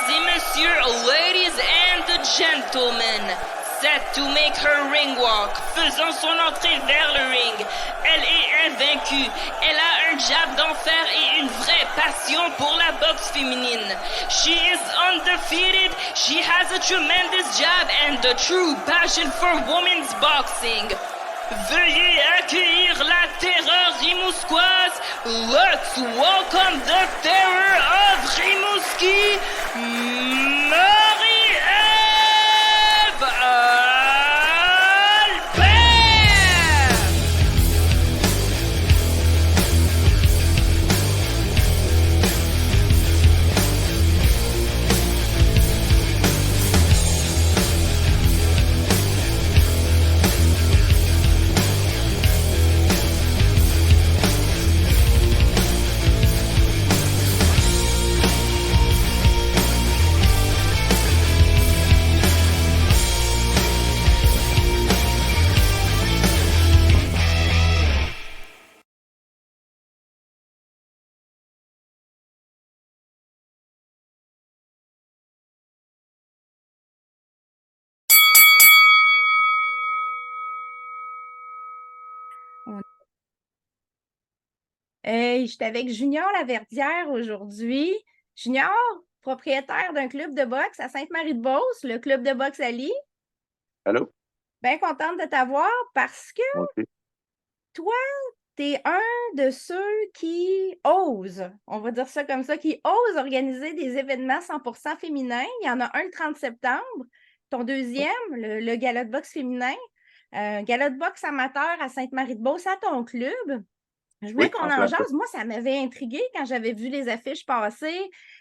et messieurs, ladies and gentlemen, set to make her ring walk, faisant son entrée vers le ring. Elle est invaincue, elle a un jab d'enfer et une vraie passion pour la boxe féminine. She is undefeated, she has a tremendous jab and a true passion for women's boxing. Veuillez accueillir la terreur rimouskoise. Let's welcome the terror of Rimouski, Marie-Ève Albert! Hey, j'étais avec Junior Laverdière aujourd'hui. Junior, propriétaire d'un club de boxe à Sainte-Marie-de-Beauce, le club de boxe Ali. Allô? Bien contente de t'avoir parce que OK. toi, t'es un de ceux qui osent, on va dire ça comme ça, qui osent organiser des événements 100% féminins. Il y en a un le 30 septembre, ton deuxième, le gala de boxe féminin, gala de boxe amateur à Sainte-Marie-de-Beauce à ton club. Je voulais Oui, qu'on en en plein ça. jase. Moi, ça m'avait intriguée quand j'avais vu les affiches passer.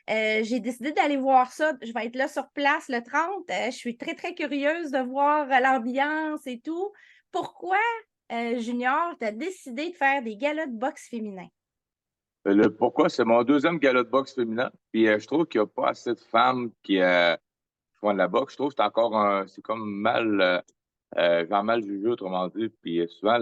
J'ai décidé d'aller voir ça. Je vais être là sur place le 30. Je suis très, très curieuse de voir l'ambiance et tout. Pourquoi, Junior, tu as décidé de faire des galas de boxe féminin? Pourquoi? C'est mon deuxième gala de boxe féminin. Puis je trouve qu'il n'y a pas assez de femmes qui font de la boxe. Je trouve que c'est encore c'est comme genre mal jugé, autrement dit. Puis souvent,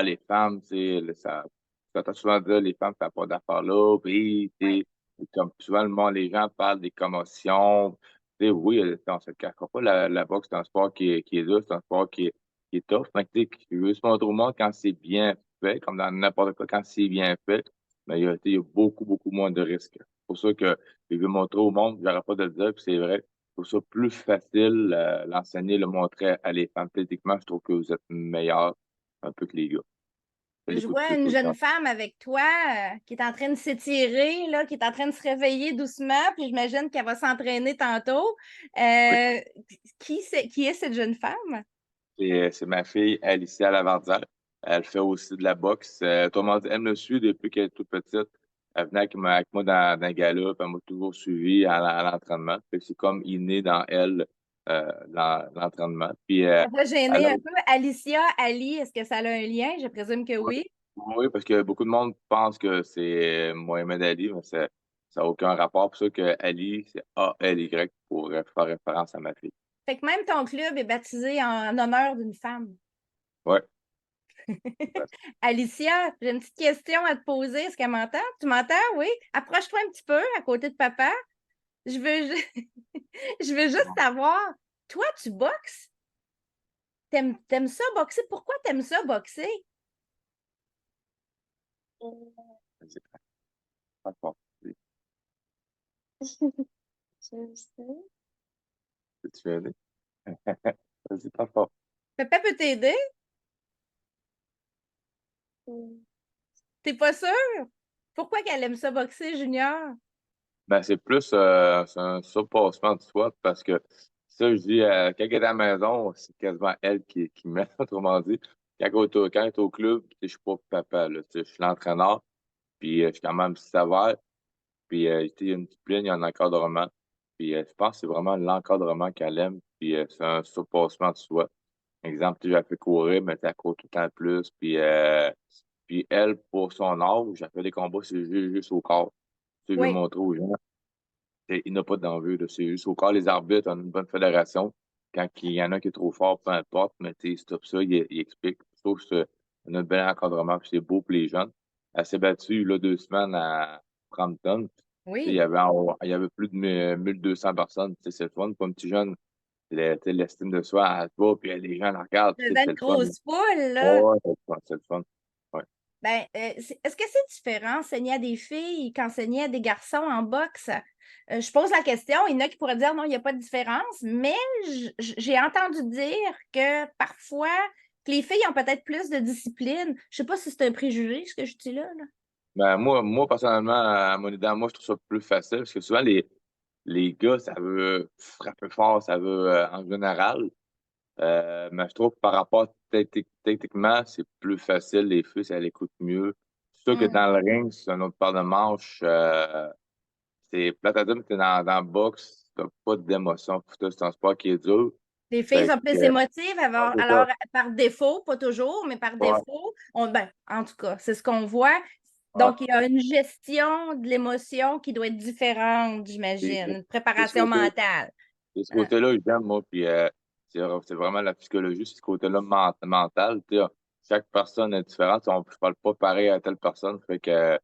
les femmes, tu sais, ça t'a souvent dit, les femmes, t'as pas d'affaires là. Puis, tu sais, comme souvent, les gens parlent des commotions. Tu sais, oui, on se le cachera pas, la boxe, c'est un sport qui est dur, c'est un sport qui est tough. Mais tu sais, je veux se montrer au monde quand c'est bien fait, comme dans n'importe quoi, quand c'est bien fait, mais il y a beaucoup, beaucoup moins de risques. C'est pour ça que je veux montrer au monde, j'arrête pas de le dire, puis c'est vrai, je trouve ça plus facile, l'enseigner, le montrer à les femmes. Techniquement, je trouve que vous êtes meilleurs un peu que les gars. Je Je l'écoute vois plus une tout le jeune temps. femme avec toi qui est en train de s'étirer, là, qui est en train de se réveiller doucement, puis j'imagine qu'elle va s'entraîner tantôt. Oui. Euh, qui est cette jeune femme? C'est ma fille Alicia Lavardière. Elle fait aussi de la boxe. Autrement dit, elle me suit depuis qu'elle est toute petite. Elle venait avec moi dans un gala, puis elle m'a toujours suivi à l'entraînement. Fait que c'est comme inné dans elle, l'entraînement. Puis Ça va elle gêner a un peu. Alicia, Ali, est-ce que ça a un lien? Je présume que Oui, oui. oui, parce que beaucoup de monde pense que c'est Mohamed Ali, mais ça n'a aucun rapport. Pour ça que Ali, c'est A-L-Y pour faire référence à ma fille. Fait que même ton club est baptisé en honneur d'une femme. Ouais. Alicia, j'ai une petite question à te poser. Est-ce qu'elle m'entend? Tu m'entends? Oui? Approche-toi un petit peu à côté de papa. Je veux, je veux juste savoir, toi, tu boxes? T'aimes ça boxer? Pourquoi t'aimes ça boxer? C'est pas fort. Je sais. Tu veux aider? C'est pas fort. Papa peut t'aider? T'es pas sûr? Pourquoi qu'elle aime ça boxer, Junior? Ben, c'est plus c'est un surpassement de soi parce que ça, je dis, quand elle est à la maison, c'est quasiment elle qui met, autrement dit. Quand elle est au club, tu sais, je suis pas papa, là, tu sais, je suis l'entraîneur, puis je suis quand même sévère. Puis, tu sais, il y a une discipline, il y a un encadrement. Puis, je pense que c'est vraiment l'encadrement qu'elle aime. Puis, c'est un surpassement de soi. Exemple, tu sais, je la fais courir, mais tu court tout le temps plus. Puis elle, pour son âge, elle fait des combats, c'est juste au corps. Tu sais, je veux Oui. montrer aux gens, il n'y a pas d'enjeu, là. C'est juste au corps. Les arbitres ont une bonne fédération. Quand il y en a qui est trop fort, peu importe, mais tu sais, stop ça, il explique. Je trouve que c'est un bel encadrement, puis c'est beau pour les jeunes. Elle s'est battue, là, 2 semaines à Frampton. Il Oui. y avait, il y avait plus de 1200 personnes. C'est le fun. Pour un petit jeune, l'estime de soi, elle se bat, puis les gens la regardent. C'est C'est une le fun. grosse foule, là. Ouais, c'est le fun. C'est le fun. Ouais. Ben, est-ce que c'est différent enseigner à des filles qu'enseigner à des garçons en boxe? Je pose la question, il y en a qui pourraient dire non, il n'y a pas de différence, mais j'ai entendu dire que parfois, que les filles ont peut-être plus de discipline. Je sais pas si c'est un préjugé, ce que je dis là. Ben, moi, personnellement, à mon idée, moi, je trouve ça plus facile parce que souvent, les gars, ça veut frapper fort, ça veut en général. Mais je trouve que par rapport techniquement, c'est plus facile. Les filles, ça l'écoute mieux. C'est sûr que Hmm. dans le ring, c'est une autre paire de manches. C'est plate à dire, mais t'es dans le boxe, t'as pas d'émotion. C'est un sport qui est dur. Les filles Fait sont plus que, émotives, ouais, c'est alors ça. par défaut, pas toujours, mais par Ouais, défaut, ben, en tout cas, c'est ce qu'on voit. ouais. Donc, il y a une gestion de l'émotion qui doit être différente, Et- j'imagine, et- une et ce préparation côté, mentale. et ce Hein. côté-là, j'aime, moi. Puis c'est vraiment la psychologie, c'est ce côté-là mental. Tu sais, chaque personne est différente. Je parle pas pareil à telle personne. Fait que, tu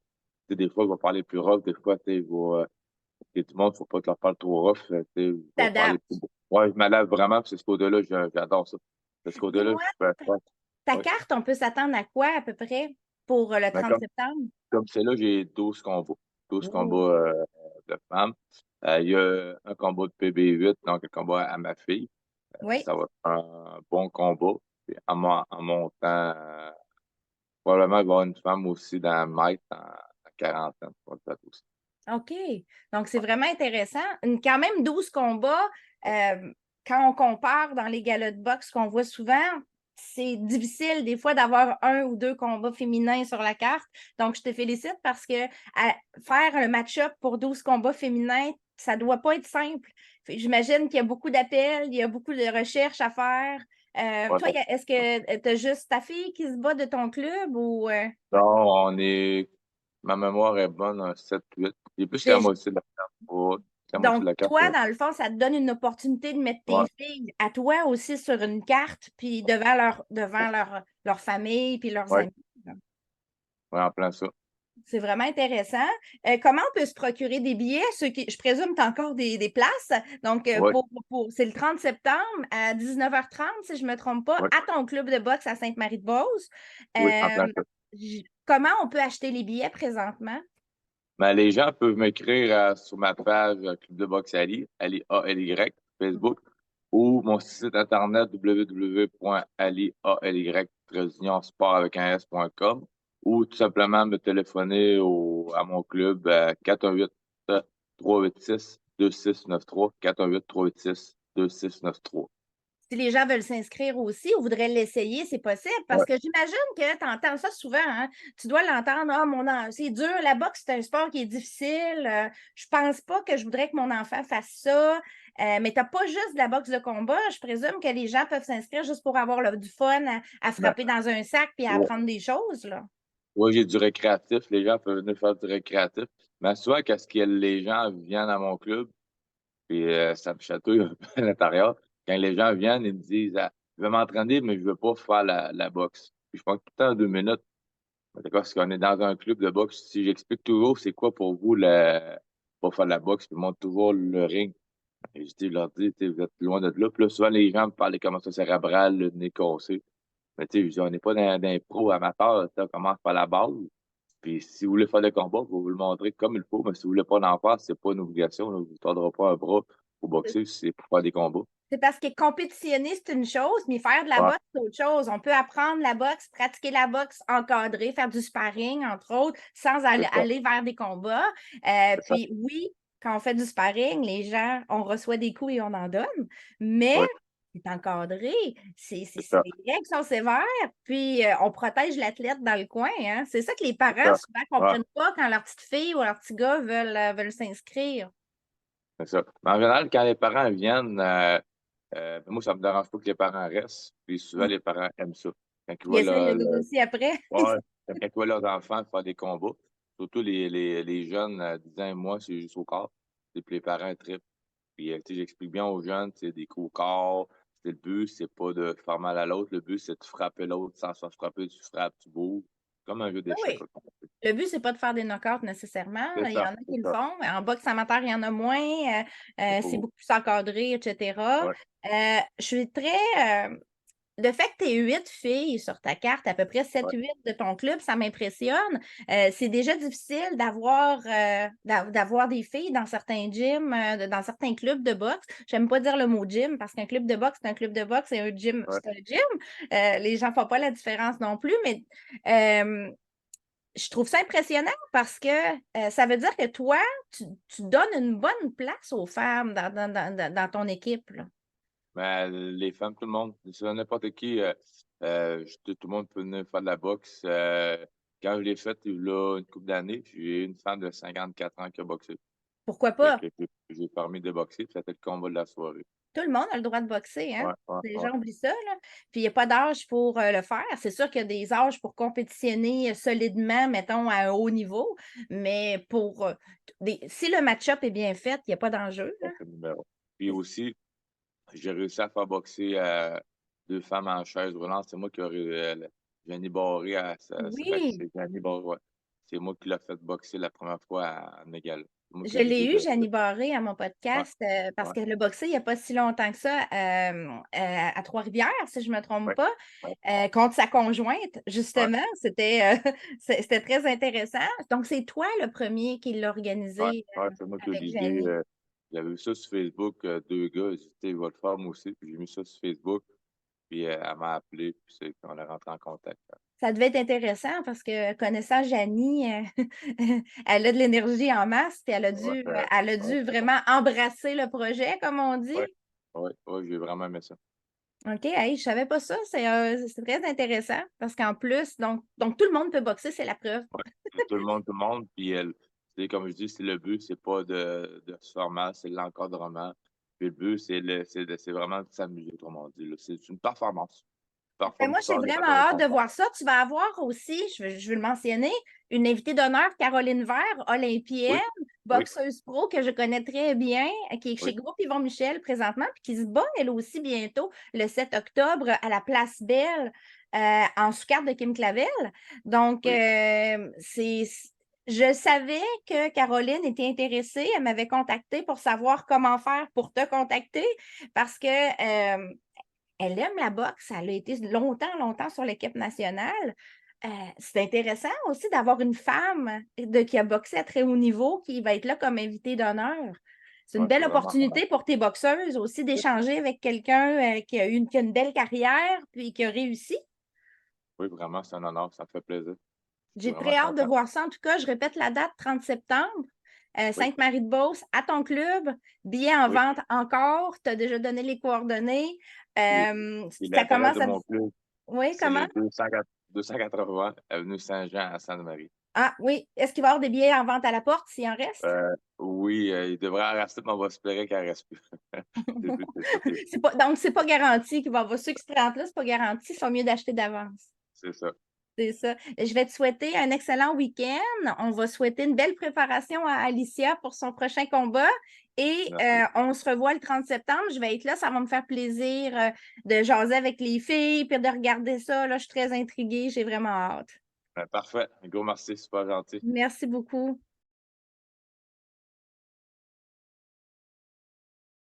sais, des fois, je vais parler plus rough. Des fois, tu sais, tout le monde, faut pas te leur parler trop rough. Tu sais, je vais parler T'adaptes. plus. Ouais, je m'adapte vraiment. Puis c'est ce côté-là, j'adore ça. C'est ce côté-là, Dis-moi, je fais. Ouais, ta ouais. carte, on peut s'attendre à quoi à peu près pour le Mais 30 septembre? comme c'est là, j'ai 12 combats. 12 combats Oh. de femmes. Il y a un combat de PB8, donc un combat à ma fille. Oui, Ça va être un bon combat. Puis en montant, probablement, il va y avoir une femme aussi dans la maître, en quarantaine. Ça va être fait aussi. OK. Donc, c'est vraiment intéressant. Quand même 12 combats, quand on compare dans les galas de boxe qu'on voit souvent, c'est difficile des fois d'avoir un ou deux combats féminins sur la carte. Donc, je te félicite parce que faire un match-up pour 12 combats féminins, ça ne doit pas être simple. J'imagine qu'il y a beaucoup d'appels, il y a beaucoup de recherches à faire. Ouais, Toi, est-ce que tu as juste ta fille qui se bat de ton club ou non, ma mémoire est bonne, un 7-8. Il est plus que la déjà? moitié de la carte. Ouais, la moitié Donc, de la carte. toi, dans le fond, ça te donne une opportunité de mettre tes Ouais, filles à toi aussi sur une carte, puis devant leur famille, puis leurs ouais, amis. ouais, en plein ça. C'est vraiment intéressant. Comment on peut se procurer des billets? Je présume que tu as encore des places. Donc, Ouais, c'est le 30 septembre à 19h30, si je ne me trompe pas, ouais, à ton club de boxe à Sainte-Marie-de-Beauce. oui, en plein Euh, ça. Comment on peut acheter les billets présentement? Mais les gens peuvent m'écrire sur ma page Club de boxe Ali, Ali A-L-Y, Facebook, ou mon site internet www.ali-sport avec un s.com, ou tout simplement me téléphoner à mon club 418-386-2693, 418-386-2693. Si les gens veulent s'inscrire aussi ou voudraient l'essayer, c'est possible parce Ouais, que j'imagine que tu entends ça souvent. Hein? Tu dois l'entendre. Ah, c'est dur, la boxe, c'est un sport qui est difficile. Je pense pas que je voudrais que mon enfant fasse ça. Mais tu n'as pas juste de la boxe de combat. Je présume que les gens peuvent s'inscrire juste pour avoir du fun à ben, frapper dans un sac et à ouais, apprendre des choses. Là. ouais, j'ai du récréatif. Les gens peuvent venir faire du récréatif. Mais souvent, quand les gens viennent à mon club, puis ça me chatouille un peu à l'intérieur. Quand les gens viennent, ils me disent ah, je vais m'entraîner, mais je veux pas faire la boxe. Puis je pense tout le temps 2 minutes. D'accord, parce qu'on est dans un club de boxe. Si j'explique toujours c'est quoi pour vous pas faire la boxe, puis je montre toujours le ring. Et je leur dis, tu sais, vous êtes loin de là. Puis là, souvent, les gens me parlent des commotions cérébrales, le nez cassé. Mais tu sais, je dis, on n'est pas dans un pro amateur, on commence par la base. Puis si vous voulez faire des combats, vous le montrer comme il faut, mais si vous voulez pas en faire, c'est pas une obligation. Là. Vous ne tordrez pas un bras pour boxer, c'est pour faire des combats. C'est parce que compétitionner, c'est une chose, mais faire de la Ouais, boxe, c'est autre chose. On peut apprendre la boxe, pratiquer la boxe encadrée, faire du sparring, entre autres, sans c'est ça. aller vers des combats. C'est ça. Puis oui, quand on fait du sparring, les gens, on reçoit des coups et on en donne, mais Ouais, c'est encadré. c'est ça. Les règles sont sévères, puis on protège l'athlète dans le coin. Hein. C'est ça que les C'est parents ça. souvent ne Ouais, comprennent pas quand leur petite fille ou leur petit gars veulent s'inscrire. c'est ça. Mais en général, quand les parents viennent, moi, ça me dérange pas que les parents restent. Puis souvent, Mm. les parents aiment ça. Quand ils Ils voient essayent eux autres aussi après. ouais, quand ils voient leurs enfants faire des combats, surtout les jeunes, 10 ans et moins, c'est juste au corps. Et puis les parents trippent. Puis, tu sais, j'explique bien aux jeunes, c'est des coups au corps. C'est le but, c'est pas de faire mal à l'autre. Le but, c'est de frapper l'autre sans se faire frapper. Tu frappes, tu bouges. Comme un jeu d'échecs. Oui. Là. Le but, c'est pas de faire des knockouts nécessairement. C'est Il y en ça, a c'est qui le ça. font. En boxe amateur, il y en a moins. C'est Oh, beaucoup plus encadré, etc. ouais, Je suis très. Le fait que tu aies 8 filles sur ta carte, à peu près ouais, 7-8 de ton club, ça m'impressionne. C'est déjà difficile d'avoir des filles dans certains gyms, dans certains clubs de boxe. J'aime pas dire le mot gym parce qu'un club de boxe, c'est un club de boxe et un gym, ouais. c'est un gym. Les gens ne font pas la différence non plus, mais euh, je trouve ça impressionnant parce que ça veut dire que toi, tu donnes une bonne place aux femmes dans ton équipe, là. Mais les femmes, tout le monde, c'est n'importe qui, tout le monde peut venir faire de la boxe. Quand je l'ai fait, là, une couple d'années, j'ai une femme de 54 ans qui a boxé. Pourquoi Fait pas? que j'ai permis de boxer, puis c'était le combat de la soirée. Tout le monde a le droit de boxer, hein? Ouais, ouais, Les ouais. gens oublient ça, là. Puis il n'y a pas d'âge pour le faire. C'est sûr qu'il y a des âges pour compétitionner solidement, mettons, à un haut niveau, mais si le match-up est bien fait, il n'y a pas d'enjeu, là. C'est le numéro. Puis aussi, j'ai réussi à faire boxer deux femmes en chaise roulante. C'est moi qui ai Jenny Barré, Oui, c'est Jenny Barré, ouais. C'est moi qui l'ai fait boxer la première fois à Négal. C'est moi qui je l'ai l'ai eu, débuté. Jeannie Barré, à mon Ouais, podcast, parce ouais, que le boxer, il n'y a pas si longtemps que ça, à Trois-Rivières, si je ne me trompe ouais, pas, ouais, contre sa conjointe, ouais, justement. C'était très intéressant. Donc, c'est toi le premier qui l'a ouais, organisé ouais, c'est moi qui ai avec l'idée. Jeannie. J'avais vu ça sur Facebook, deux gars, ils disaient, il va le faire moi aussi. Puis j'ai mis ça sur Facebook, puis elle m'a appelé, puis on est rentré en contact. Ça devait être intéressant parce que connaissant Janie, elle a de l'énergie en masse, puis Ouais, elle a ouais, dû vraiment embrasser le projet, comme on dit. ouais, ouais, ouais, j'ai vraiment aimé ça. OK, hey, je ne savais pas ça. C'est très intéressant parce qu'en plus, donc tout le monde peut boxer, c'est la preuve. Ouais. Tout le monde, puis elle, c'est comme je dis, c'est le but, c'est pas de se faire mal, c'est l'encadrement. Puis le but, c'est vraiment de s'amuser, autrement dit, là. C'est une performance. Ben, moi, Performe j'ai fort, il y vraiment aura hâte de récompense. voir ça. Tu vas avoir aussi, je veux le mentionner, une invitée d'honneur, Caroline Vert, olympienne, Oui, oui, boxeuse pro que je connais très bien, qui est chez oui, Groupe Yvon Michel présentement, puis qui se bat elle aussi bientôt, le 7 octobre, à la Place Belle, en sous-carte de Kim Clavel. Donc, oui, je savais que Caroline était intéressée. Elle m'avait contactée pour savoir comment faire pour te contacter parce que elle aime la boxe. Elle a été longtemps, longtemps sur l'équipe nationale. C'est intéressant aussi d'avoir une femme qui a boxé à très haut niveau qui va être là comme invitée d'honneur. C'est une ouais, c'est belle vraiment opportunité pour tes boxeuses aussi oui, d'échanger avec quelqu'un qui a une belle carrière puis qui a réussi. oui, vraiment, c'est un honneur, ça me fait plaisir. Je suis J'ai vraiment très hâte de content. voir ça. En tout cas, je répète la date, 30 septembre, Oui, Sainte-Marie-de-Beauce, à ton club. Billets en oui. vente encore. Tu as déjà donné les coordonnées. Puis, puis Ça l'adresse de commence à... mon club, Oui, c'est comment? le 280 avenue Saint-Jean à Sainte-Marie. Ah oui. Est-ce qu'il va y avoir des billets en vente à la porte s'il en reste? Oui, il devrait en rester, mais on va espérer qu'elle reste plus. Le but, c'est ça, Donc, c'est pas garanti qu'il va y avoir ceux qui se présentent là, c'est pas garanti. C'est mieux d'acheter d'avance. c'est ça. C'est ça. Je vais te souhaiter un excellent week-end. On va souhaiter une belle préparation à Alicia pour son prochain combat. Et Merci. on se revoit le 30 septembre. Je vais être là. Ça va me faire plaisir de jaser avec les filles puis de regarder ça. Là, je suis très intriguée. J'ai vraiment hâte. Parfait. Un gros merci, super gentil. Merci beaucoup.